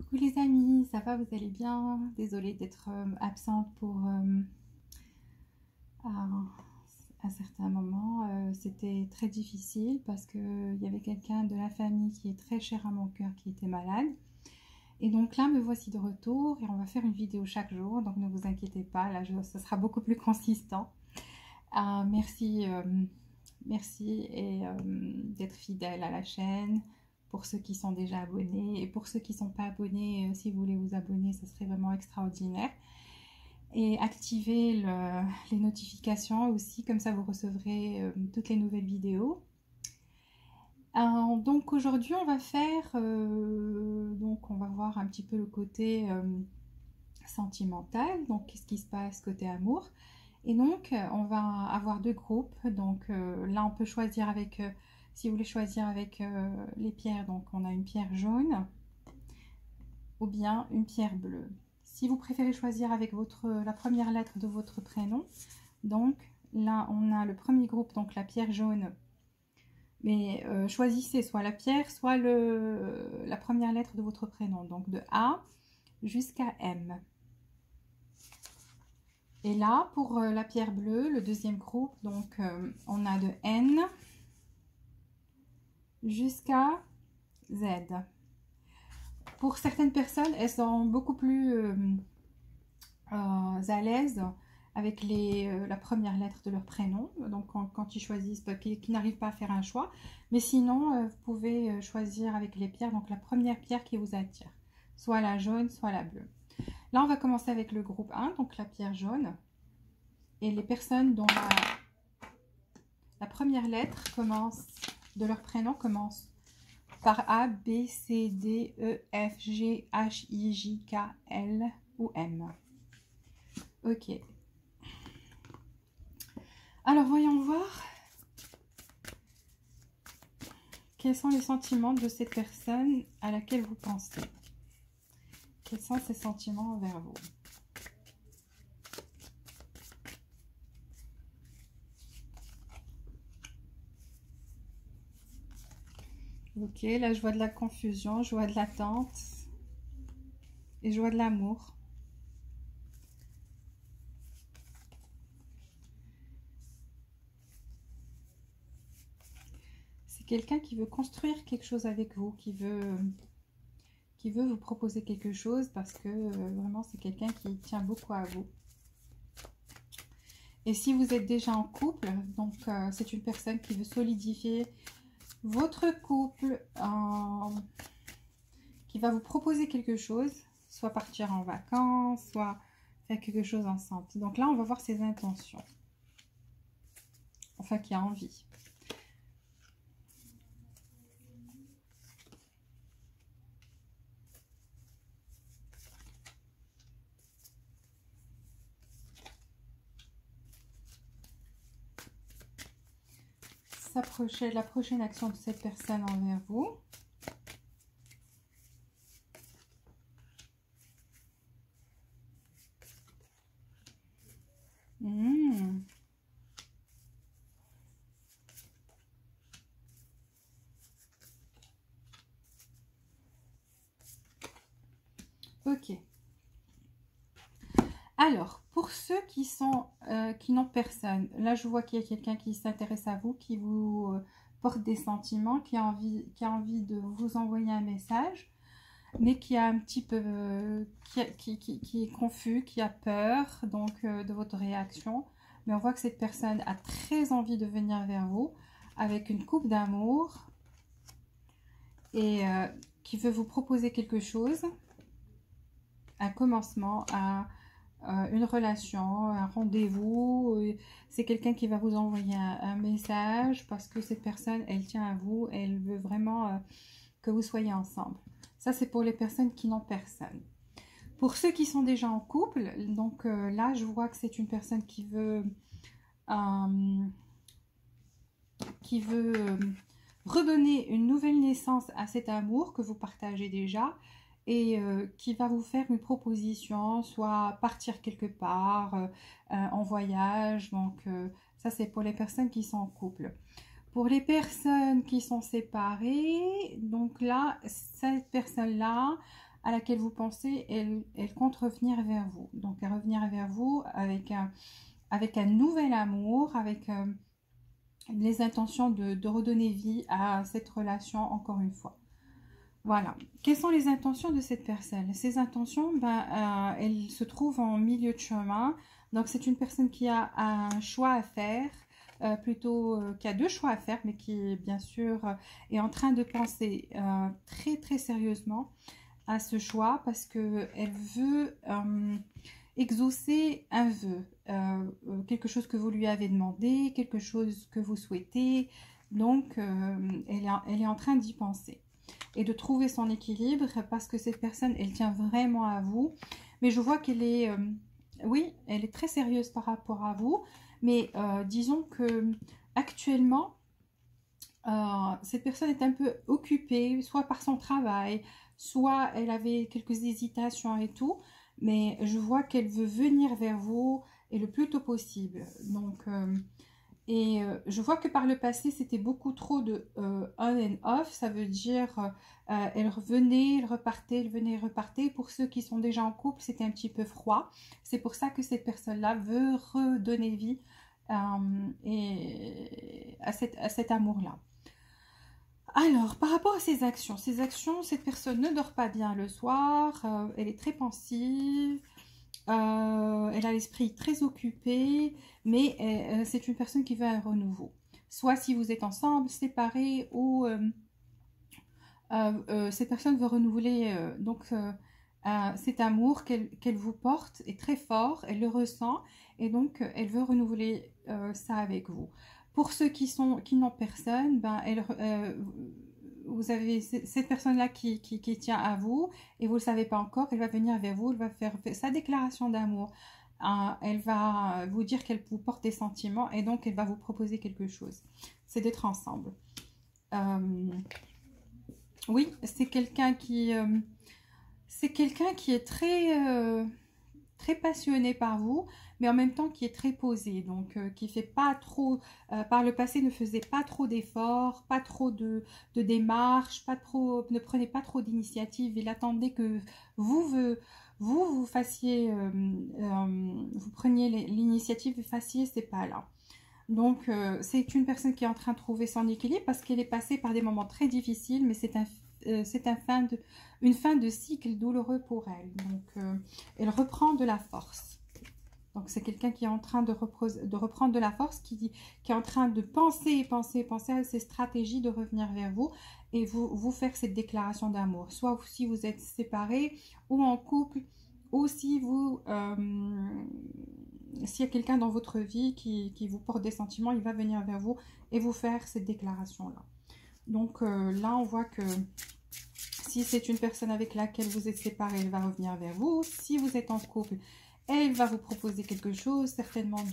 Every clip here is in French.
Coucou les amis, ça va, vous allez bien? Désolée d'être absente pour un certain moment. C'était très difficile parce qu'il y avait quelqu'un de la famille qui est très cher à mon cœur qui était malade. Et donc là, me voici de retour et on va faire une vidéo chaque jour. Donc ne vous inquiétez pas, là, ça sera beaucoup plus consistant. Merci, merci et d'être fidèle à la chaîne. Pour ceux qui sont déjà abonnés et pour ceux qui ne sont pas abonnés, si vous voulez vous abonner, ce serait vraiment extraordinaire. Et activez les notifications aussi, comme ça vous recevrez toutes les nouvelles vidéos. Donc aujourd'hui on va faire, donc on va voir un petit peu le côté sentimental, donc qu'est-ce qui se passe côté amour. Et donc on va avoir deux groupes, donc là on peut choisir avec... si vous voulez choisir avec les pierres, donc on a une pierre jaune ou bien une pierre bleue. Si vous préférez choisir avec la première lettre de votre prénom, donc là on a le premier groupe, donc la pierre jaune. Mais choisissez soit la pierre, soit la première lettre de votre prénom, donc de A jusqu'à M. Et là, pour la pierre bleue, le deuxième groupe, donc on a de N jusqu'à Z. Pour certaines personnes, elles sont beaucoup plus à l'aise avec la première lettre de leur prénom. Donc quand ils choisissent, qui n'arrivent pas à faire un choix. Mais sinon, vous pouvez choisir avec les pierres, donc la première pierre qui vous attire. Soit la jaune, soit la bleue. Là, on va commencer avec le groupe 1, donc la pierre jaune. Et les personnes dont la première lettre de leur prénom commence par A, B, C, D, E, F, G, H, I, J, K, L ou M. Ok. Alors, voyons voir quels sont les sentiments de cette personne à laquelle vous pensez. Quels sont ses sentiments envers vous? Ok, là je vois de la confusion, je vois de l'attente et je vois de l'amour. C'est quelqu'un qui veut construire quelque chose avec vous, qui veut vous proposer quelque chose parce que vraiment c'est quelqu'un qui tient beaucoup à vous. Et si vous êtes déjà en couple, donc c'est une personne qui veut solidifier votre couple, qui va vous proposer quelque chose, soit partir en vacances, soit faire quelque chose ensemble. Donc là, on va voir ses intentions. Enfin, qui a envie. La prochaine action de cette personne envers vous. Ok. Alors, pour ceux qui n'ont personne, là je vois qu'il y a quelqu'un qui s'intéresse à vous, qui vous porte des sentiments, qui a envie de vous envoyer un message, mais qui a un petit peu, qui est confus, qui a peur donc de votre réaction. Mais on voit que cette personne a très envie de venir vers vous avec une coupe d'amour et qui veut vous proposer quelque chose, un commencement, une relation, un rendez-vous. C'est quelqu'un qui va vous envoyer un message parce que cette personne, elle tient à vous, elle veut vraiment que vous soyez ensemble. Ça, c'est pour les personnes qui n'ont personne. Pour ceux qui sont déjà en couple, donc là, je vois que c'est une personne qui veut redonner une nouvelle naissance à cet amour que vous partagez déjà et qui va vous faire une proposition, soit partir quelque part, en voyage. Donc ça, c'est pour les personnes qui sont en couple. Pour les personnes qui sont séparées, donc là, cette personne-là à laquelle vous pensez, elle compte revenir vers vous. Donc, elle revenir vers vous avec un nouvel amour, avec les intentions de redonner vie à cette relation encore une fois. Voilà. Quelles sont les intentions de cette personne? Ces intentions, elles se trouvent en milieu de chemin. Donc, c'est une personne qui a un choix à faire, qui a deux choix à faire, mais qui, bien sûr, est en train de penser très, très sérieusement à ce choix parce qu'elle veut exaucer un vœu, quelque chose que vous lui avez demandé, quelque chose que vous souhaitez. Donc, elle est en train d'y penser et de trouver son équilibre parce que cette personne, elle tient vraiment à vous. Mais je vois qu'elle est, oui, elle est très sérieuse par rapport à vous. Mais disons que actuellement, cette personne est un peu occupée, soit par son travail, soit elle avait quelques hésitations et tout. Mais je vois qu'elle veut venir vers vous et le plus tôt possible. Donc, je vois que par le passé, c'était beaucoup trop de on and off. Ça veut dire, elle revenait, elle repartait, elle venait, elle repartait. Pour ceux qui sont déjà en couple, c'était un petit peu froid. C'est pour ça que cette personne-là veut redonner vie à cet amour-là. Alors, par rapport à ces actions, cette personne ne dort pas bien le soir, elle est très pensive, elle a l'esprit très occupé, mais c'est une personne qui veut un renouveau. Soit si vous êtes ensemble, séparés, ou cette personne veut renouveler cet amour qu'elle vous porte est très fort, elle le ressent, et donc elle veut renouveler ça avec vous. Pour ceux qui n'ont personne, vous avez cette personne-là qui tient à vous et vous ne le savez pas encore, elle va venir vers vous, elle va faire sa déclaration d'amour. Elle va vous dire qu'elle vous porte des sentiments et donc elle va vous proposer quelque chose. C'est d'être ensemble. Oui, c'est quelqu'un qui est très passionné par vous, mais en même temps qui est très posé, donc qui fait pas trop, par le passé ne faisait pas trop d'efforts, pas trop de démarches, ne prenait pas trop d'initiatives, il attendait que vous fassiez, vous preniez l'initiative et fassiez ces pas-là. Donc c'est une personne qui est en train de trouver son équilibre parce qu'elle est passée par des moments très difficiles, mais c'est une fin de cycle douloureux pour elle. Donc, elle reprend de la force. Donc, c'est quelqu'un qui est en train de reprendre de la force, qui est en train de penser à ses stratégies de revenir vers vous et vous faire cette déclaration d'amour. Soit si vous êtes séparés ou en couple, ou si s'il y a quelqu'un dans votre vie qui vous porte des sentiments, il va venir vers vous et vous faire cette déclaration-là. Donc là, on voit que si c'est une personne avec laquelle vous êtes séparés, elle va revenir vers vous. Si vous êtes en couple, elle va vous proposer quelque chose, certainement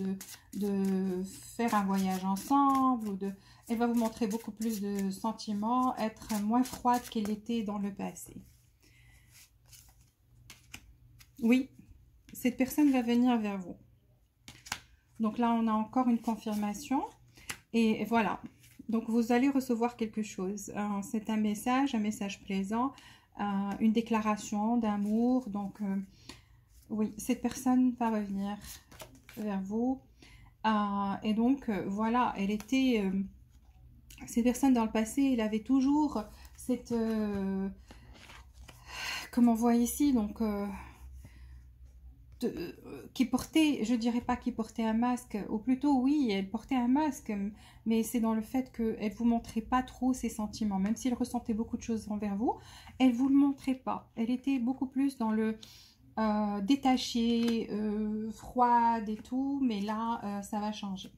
de faire un voyage ensemble. Elle va vous montrer beaucoup plus de sentiments, être moins froide qu'elle était dans le passé. Oui, cette personne va venir vers vous. Donc là, on a encore une confirmation. Et voilà. Donc, vous allez recevoir quelque chose. C'est un message plaisant, une déclaration d'amour. Donc, oui, cette personne va revenir vers vous. Et donc, voilà, elle était... cette personne dans le passé, elle avait toujours cette... comme on voit ici, donc... qui portait, je dirais pas qui portait un masque, ou plutôt oui, elle portait un masque, mais c'est dans le fait qu'elle vous montrait pas trop ses sentiments, même si elle ressentait beaucoup de choses envers vous, elle vous le montrait pas, elle était beaucoup plus dans le détachée, froide et tout, mais là ça va changer.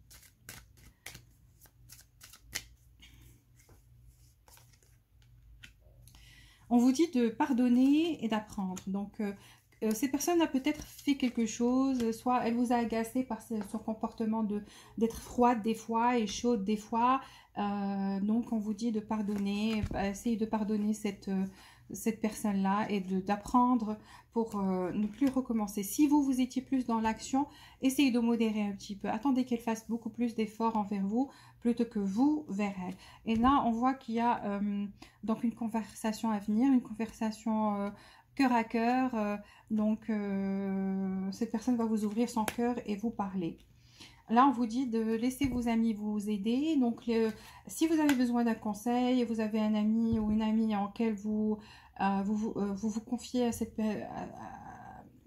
On vous dit de pardonner et d'apprendre, donc cette personne a peut-être fait quelque chose, soit elle vous a agacé par son comportement d'être froide des fois et chaude des fois. Donc on vous dit de pardonner, essayez de pardonner cette personne-là et d'apprendre pour ne plus recommencer. Si vous étiez plus dans l'action, essayez de modérer un petit peu. Attendez qu'elle fasse beaucoup plus d'efforts envers vous plutôt que vous vers elle. Et là, on voit qu'il y a donc une conversation à venir, une conversation cœur à cœur. Donc, cette personne va vous ouvrir son cœur et vous parler. Là, on vous dit de laisser vos amis vous aider. Donc, si vous avez besoin d'un conseil, vous avez un ami ou une amie en quel vous vous confiez à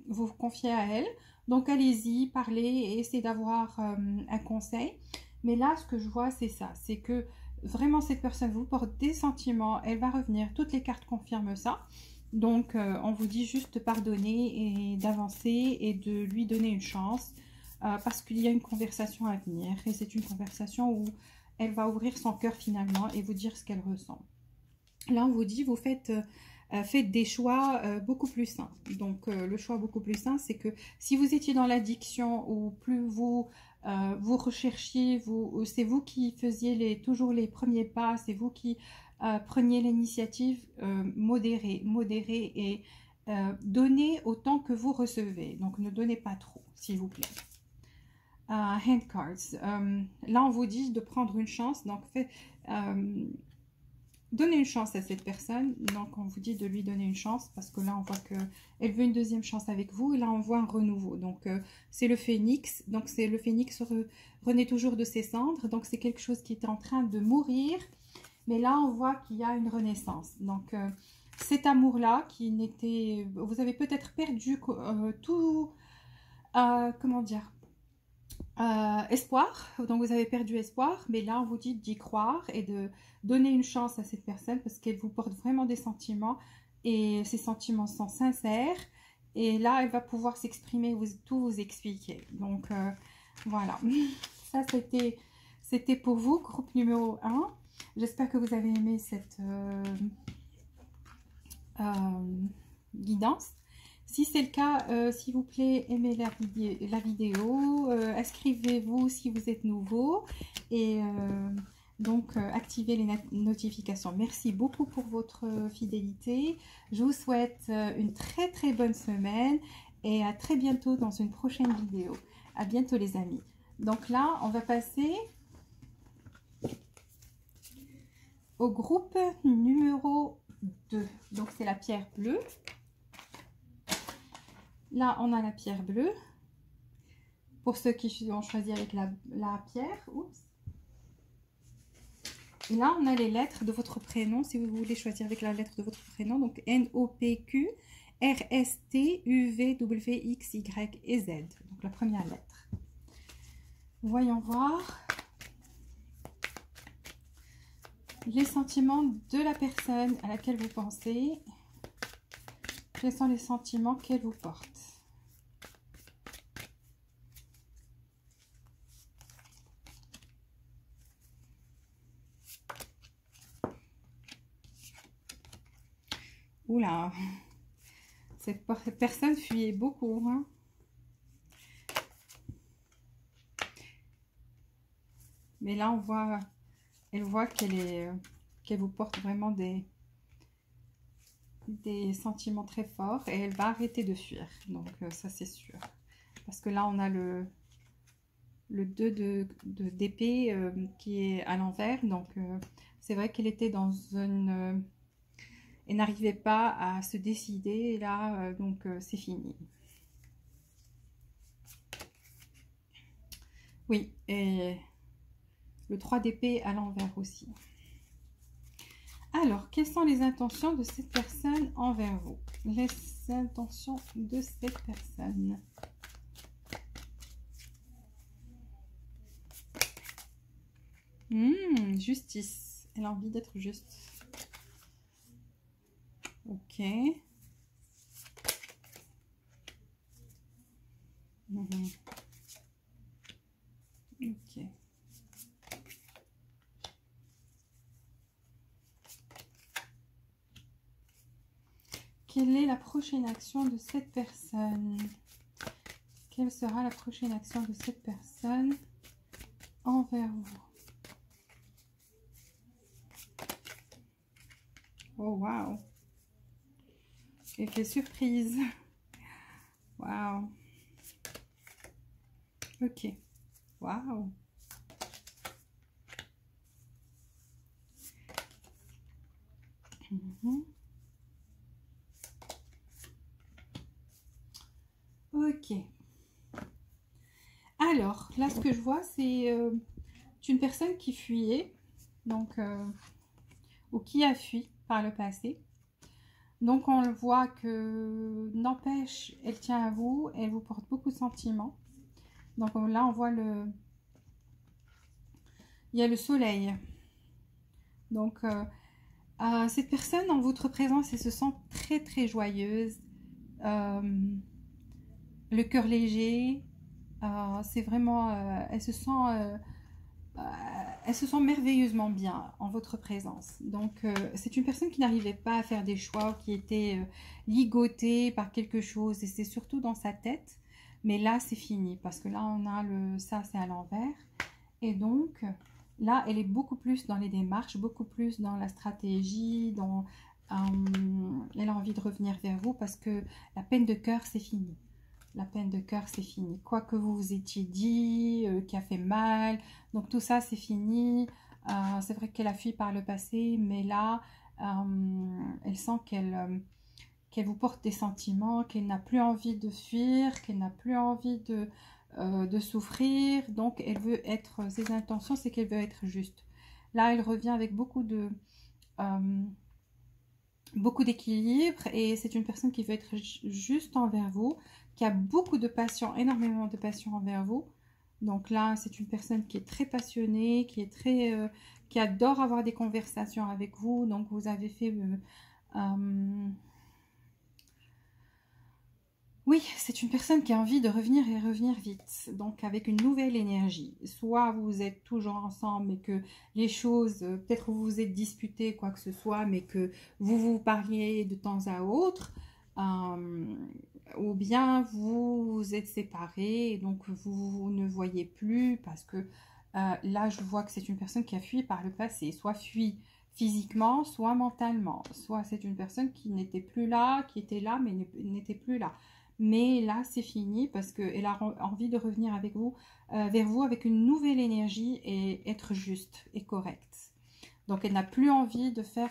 vous vous confiez à elle. Donc, allez-y, parlez et essayez d'avoir un conseil. Mais là, ce que je vois, c'est ça. C'est que vraiment, cette personne vous porte des sentiments. Elle va revenir. Toutes les cartes confirment ça. Donc, on vous dit juste de pardonner et d'avancer et de lui donner une chance. Parce qu'il y a une conversation à venir. Et c'est une conversation où elle va ouvrir son cœur finalement et vous dire ce qu'elle ressent. Là, on vous dit, vous faites des choix beaucoup plus sains. Donc, le choix beaucoup plus sain, c'est que si vous étiez dans l'addiction ou plus vous recherchiez, c'est vous qui faisiez toujours les premiers pas, c'est vous qui preniez l'initiative, modérée et donnez autant que vous recevez. Donc, ne donnez pas trop, s'il vous plaît. Hand cards. Là, on vous dit de prendre une chance. Donc, donnez une chance à cette personne. Donc, on vous dit de lui donner une chance parce que là, on voit qu'elle veut une deuxième chance avec vous. Et là, on voit un renouveau. Donc, c'est le phénix. Donc, c'est le phénix renaît toujours de ses cendres. Donc, c'est quelque chose qui est en train de mourir. Mais là, on voit qu'il y a une renaissance. Donc, cet amour-là qui n'était... Vous avez peut-être perdu tout... comment dire, espoir, donc vous avez perdu espoir, mais là on vous dit d'y croire et de donner une chance à cette personne parce qu'elle vous porte vraiment des sentiments et ces sentiments sont sincères et là elle va pouvoir s'exprimer, tout vous expliquer. Donc voilà, ça c'était pour vous, groupe numéro 1. J'espère que vous avez aimé cette guidance. Si c'est le cas, s'il vous plaît, aimez la vidéo, inscrivez-vous si vous êtes nouveau et donc activez les notifications. Merci beaucoup pour votre fidélité. Je vous souhaite une très très bonne semaine et à très bientôt dans une prochaine vidéo. À bientôt les amis. Donc là, on va passer au groupe numéro 2. Donc c'est la pierre bleue. Là, on a la pierre bleue. Pour ceux qui ont choisi avec la pierre. Oups. Et là, on a les lettres de votre prénom. Si vous voulez choisir avec la lettre de votre prénom. Donc, N-O-P-Q, R-S-T, U-V, W-X, Y et Z. Donc, la première lettre. Voyons voir les sentiments de la personne à laquelle vous pensez. Quels sont les sentiments qu'elle vous porte? Oula, cette personne fuyait beaucoup. Hein? Mais là, on voit, elle voit qu'elle vous porte vraiment des sentiments très forts et elle va arrêter de fuir. Donc, ça, c'est sûr. Parce que là, on a le 2 d'épée qui est à l'envers. Donc, c'est vrai qu'elle était dans une... elle n'arrivait pas à se décider. Et là, donc, c'est fini. Oui, et le 3 d'épée à l'envers aussi. Alors, quelles sont les intentions de cette personne envers vous? Les intentions de cette personne. Justice. Elle a envie d'être juste. Ok. Ok. Quelle est la prochaine action de cette personne? Quelle sera la prochaine action de cette personne envers vous? Oh, waouh! Quelle surprise! Waouh! Ok. Waouh! Ok. Alors, là, ce que je vois, c'est une personne qui fuyait, donc, ou qui a fui par le passé. Donc, on le voit que, n'empêche, elle tient à vous, elle vous porte beaucoup de sentiments. Donc là, on voit il y a le soleil. Donc, cette personne, en votre présence, elle se sent très, très joyeuse. Le cœur léger. C'est vraiment... euh, elle se sent merveilleusement bien en votre présence. Donc, c'est une personne qui n'arrivait pas à faire des choix, qui était ligotée par quelque chose. Et c'est surtout dans sa tête. Mais là, c'est fini. Parce que là, on a ça, c'est à l'envers. Et donc, là, elle est beaucoup plus dans les démarches, beaucoup plus dans la stratégie, elle a envie de revenir vers vous parce que la peine de cœur, c'est fini. La peine de cœur, c'est fini. Quoi que vous vous étiez dit, qui a fait mal, donc tout ça, c'est fini. C'est vrai qu'elle a fui par le passé, mais là, elle sent qu'elle vous porte des sentiments, qu'elle n'a plus envie de fuir, qu'elle n'a plus envie de souffrir. Donc, elle veut être, ses intentions, c'est qu'elle veut être juste. Là, elle revient avec beaucoup d'équilibre et c'est une personne qui veut être juste envers vous, qui a beaucoup de passion, énormément de passion envers vous. Donc là, c'est une personne qui est très passionnée, qui adore avoir des conversations avec vous. Donc, vous avez fait... oui, c'est une personne qui a envie de revenir et revenir vite, donc avec une nouvelle énergie. Soit vous êtes toujours ensemble, mais que les choses, peut-être vous vous êtes disputés, quoi que ce soit, mais que vous vous parliez de temps à autre, ou bien vous vous êtes séparés, et donc vous ne voyez plus, parce que là, je vois que c'est une personne qui a fui par le passé, soit fui physiquement, soit mentalement, soit c'est une personne qui n'était plus là, qui était là, mais n'était plus là. Mais là, c'est fini parce qu'elle a envie de revenir avec vous, vers vous avec une nouvelle énergie et être juste et correcte. Donc, elle n'a plus envie de faire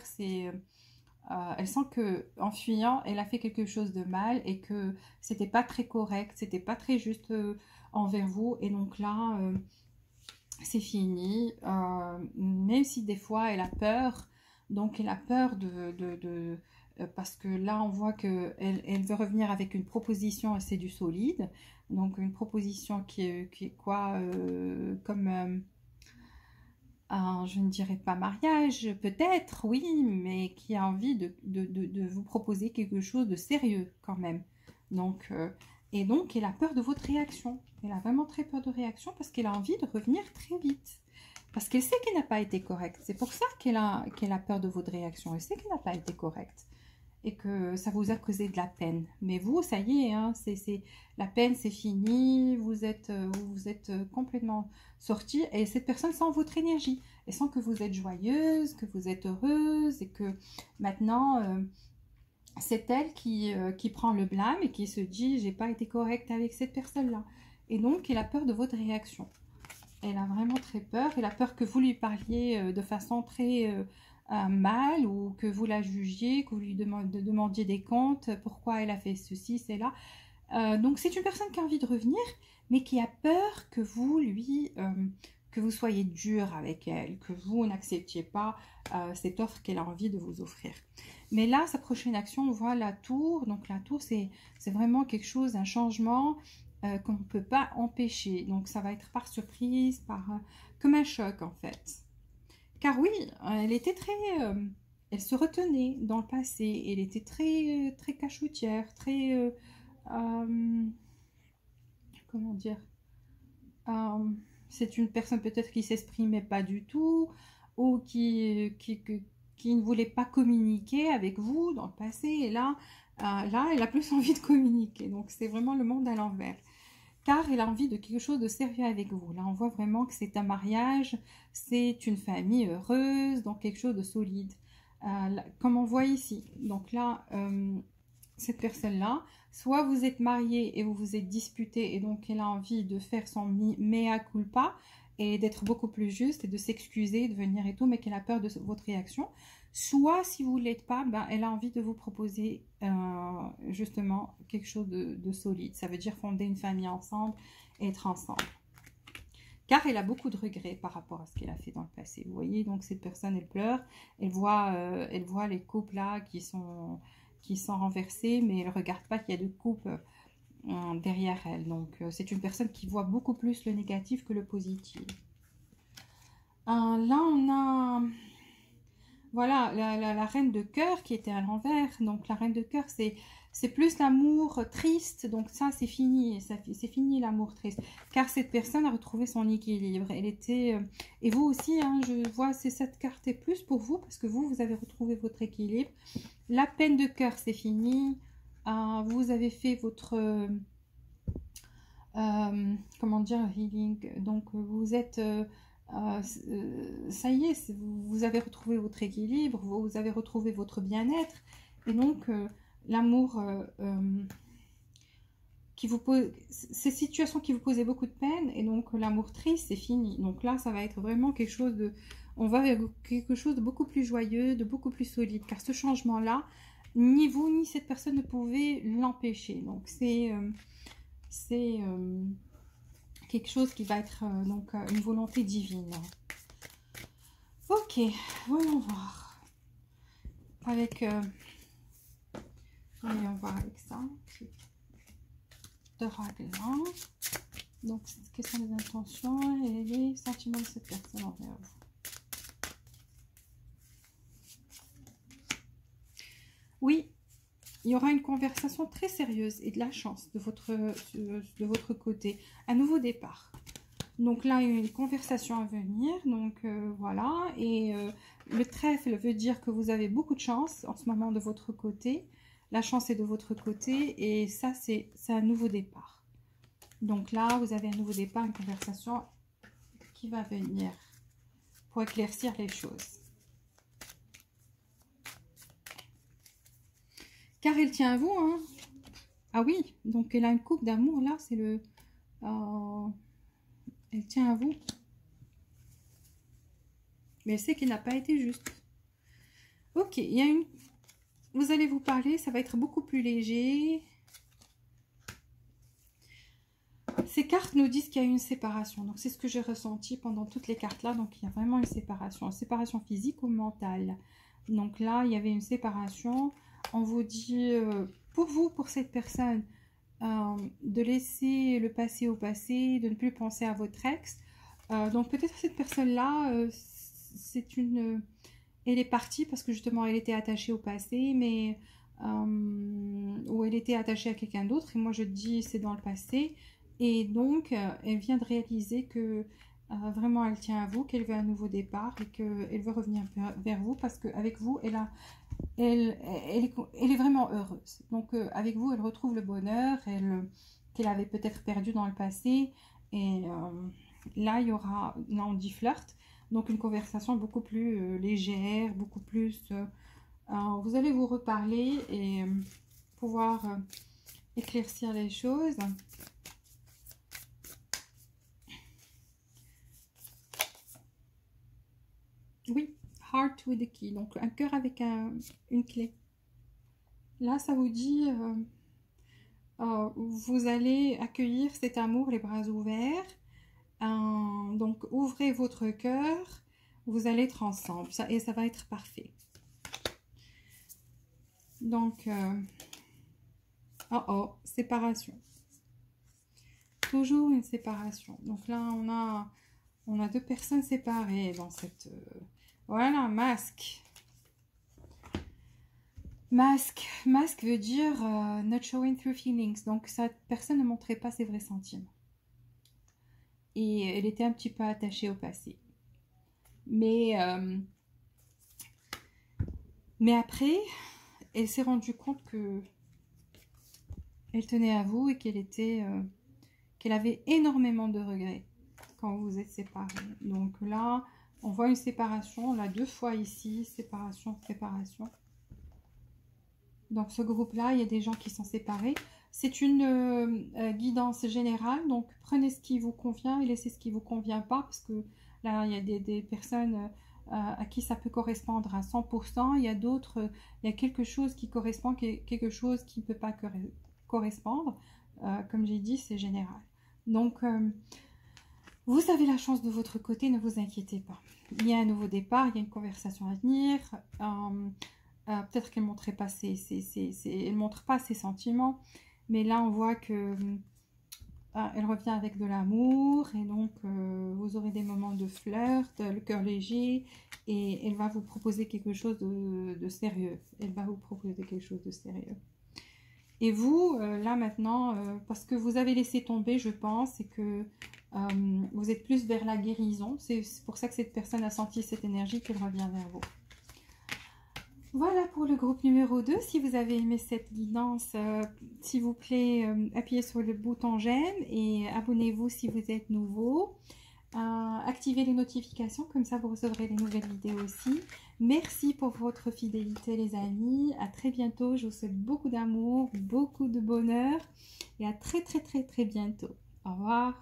elle sent que en fuyant, elle a fait quelque chose de mal et que c'était pas très correct, c'était pas très juste envers vous. Et donc là, c'est fini. Même si des fois, elle a peur. Donc, elle a peur parce que là, on voit qu'elle veut revenir avec une proposition assez du solide. Donc, une proposition qui est quoi comme, je ne dirais pas mariage, peut-être, oui, mais qui a envie de vous proposer quelque chose de sérieux quand même. Donc, et donc, elle a peur de votre réaction. Elle a vraiment très peur de réaction parce qu'elle a envie de revenir très vite. Parce qu'elle sait qu'elle n'a pas été correcte. C'est pour ça qu'elle a peur de votre réaction. Elle sait qu'elle n'a pas été correcte. Et que ça vous a causé de la peine. Mais vous, ça y est, hein, la peine, c'est fini. Vous êtes complètement sorti. Et cette personne sent votre énergie. Elle sent que vous êtes joyeuse, que vous êtes heureuse. Et que maintenant, c'est elle qui prend le blâme et qui se dit, j'ai pas été correcte avec cette personne-là. Et donc, elle a peur de votre réaction. Elle a vraiment très peur. Elle a peur que vous lui parliez de façon très mal ou que vous la jugiez, que vous lui demandiez des comptes, pourquoi elle a fait ceci, cela. Donc, c'est une personne qui a envie de revenir, mais qui a peur que que vous soyez dur avec elle, que vous n'acceptiez pas cette offre qu'elle a envie de vous offrir. Mais là, sa prochaine action, on voit la tour. Donc, la tour, c'est vraiment quelque chose, un changement qu'on ne peut pas empêcher. Donc, ça va être par surprise, comme un choc, en fait. Car oui, elle était elle se retenait dans le passé. Elle était très cachoutière, comment dire, c'est une personne peut-être qui s'exprimait pas du tout ou qui ne voulait pas communiquer avec vous dans le passé. Et là, elle a plus envie de communiquer. Donc, c'est vraiment le monde à l'envers. Car elle a envie de quelque chose de sérieux avec vous. Là, on voit vraiment que c'est un mariage, c'est une famille heureuse, donc quelque chose de solide. Comme on voit ici. Donc là, cette personne-là, soit vous êtes marié et vous vous êtes disputé et donc elle a envie de faire son mea culpa et d'être beaucoup plus juste et de s'excuser, de venir et tout, mais qu'elle a peur de votre réaction. Soit, si vous ne l'êtes pas, ben, elle a envie de vous proposer justement quelque chose de solide. Ça veut dire fonder une famille ensemble et être ensemble. Car elle a beaucoup de regrets par rapport à ce qu'elle a fait dans le passé. Vous voyez, donc cette personne, elle pleure, elle voit les couples là qui sont renversés, mais elle ne regarde pas qu'il y a deux couples derrière elle. Donc, c'est une personne qui voit beaucoup plus le négatif que le positif. Là, on a... Voilà, la reine de cœur qui était à l'envers. Donc, la reine de cœur, c'est plus l'amour triste. Donc, ça, c'est fini. C'est fini l'amour triste. Car cette personne a retrouvé son équilibre. Elle était... et vous aussi, hein, je vois, cette carte est plus pour vous parce que vous avez retrouvé votre équilibre. La peine de cœur, c'est fini. Vous avez fait votre... comment dire, healing. Donc, vous êtes... ça y est, vous avez retrouvé votre équilibre, vous avez retrouvé votre bien-être, et donc l'amour qui vous pose, ces situations qui vous posaient beaucoup de peine, et donc l'amour triste, c'est fini. Donc là, ça va être vraiment quelque chose de, on va vers quelque chose de beaucoup plus joyeux, de beaucoup plus solide, car ce changement-là, ni vous ni cette personne ne pouvez l'empêcher. Donc c'est quelque chose qui va être donc une volonté divine. Ok, voyons voir. Voyons voir avec ça. De raglan. Donc, quelles sont les intentions et les sentiments de cette personne envers vous. Oui, il y aura une conversation très sérieuse et de la chance de votre côté. Un nouveau départ. Donc là, il y a une conversation à venir. Donc voilà. Et le trèfle veut dire que vous avez beaucoup de chance en ce moment de votre côté. La chance est de votre côté. Et ça, c'est un nouveau départ. Donc là, vous avez un nouveau départ, une conversation qui va venir pour éclaircir les choses. Car elle tient à vous, hein. Ah oui, donc elle a une coupe d'amour, là, c'est le... elle tient à vous. Mais elle sait qu'elle n'a pas été juste. Ok, il y a une... Vous allez vous parler, ça va être beaucoup plus léger. Ces cartes nous disent qu'il y a une séparation. Donc c'est ce que j'ai ressenti pendant toutes les cartes là. Donc il y a vraiment une séparation physique ou mentale. Donc là, il y avait une séparation. On vous dit, pour vous, pour cette personne, de laisser le passé au passé, de ne plus penser à votre ex. Donc peut-être cette personne-là, elle est partie parce que justement elle était attachée au passé, mais ou elle était attachée à quelqu'un d'autre. Et moi je dis c'est dans le passé. Et donc elle vient de réaliser que vraiment elle tient à vous, qu'elle veut un nouveau départ et qu'elle veut revenir vers vous parce qu'avec vous elle est vraiment heureuse. Donc avec vous, elle retrouve le bonheur qu'elle avait peut-être perdu dans le passé. Et là, il y aura, là on dit flirt, donc une conversation beaucoup plus légère, beaucoup plus... vous allez vous reparler et pouvoir éclaircir les choses. Oui. Heart with a key, donc un cœur avec une clé. Là, ça vous dit, vous allez accueillir cet amour les bras ouverts. Donc, ouvrez votre cœur, vous allez être ensemble et ça va être parfait. Donc, séparation. Toujours une séparation. Donc là, on a deux personnes séparées dans cette... voilà, masque. Masque veut dire not showing through feelings. Donc, cette personne ne montrait pas ses vrais sentiments. Et elle était un petit peu attachée au passé. Mais après, elle s'est rendue compte que elle tenait à vous et qu'elle avait énormément de regrets quand vous vous êtes séparés. Donc là, on voit une séparation, là 2 fois ici, séparation. Dans ce groupe-là, il y a des gens qui sont séparés. C'est une guidance générale, donc prenez ce qui vous convient et laissez ce qui ne vous convient pas, parce que là, il y a des personnes à qui ça peut correspondre à 100%, il y a d'autres, il y a quelque chose qui correspond, quelque chose qui ne peut pas correspondre. Comme j'ai dit, c'est général. Donc, vous avez la chance de votre côté, ne vous inquiétez pas. Il y a un nouveau départ, il y a une conversation à venir. Peut-être qu'elle ne montre pas ses sentiments, mais là on voit que elle revient avec de l'amour, et donc vous aurez des moments de flirt, le cœur léger, et elle va vous proposer quelque chose de sérieux. Elle va vous proposer quelque chose de sérieux. Et vous, là maintenant, parce que vous avez laissé tomber, je pense, et que vous êtes plus vers la guérison. C'est pour ça que cette personne a senti cette énergie qu'elle revient vers vous. Voilà pour le groupe numéro 2. Si vous avez aimé cette guidance, s'il vous plaît, appuyez sur le bouton j'aime et abonnez-vous si vous êtes nouveau. Activez les notifications, comme ça vous recevrez les nouvelles vidéos aussi. Merci pour votre fidélité les amis. À très bientôt. Je vous souhaite beaucoup d'amour, beaucoup de bonheur et à très bientôt. Au revoir.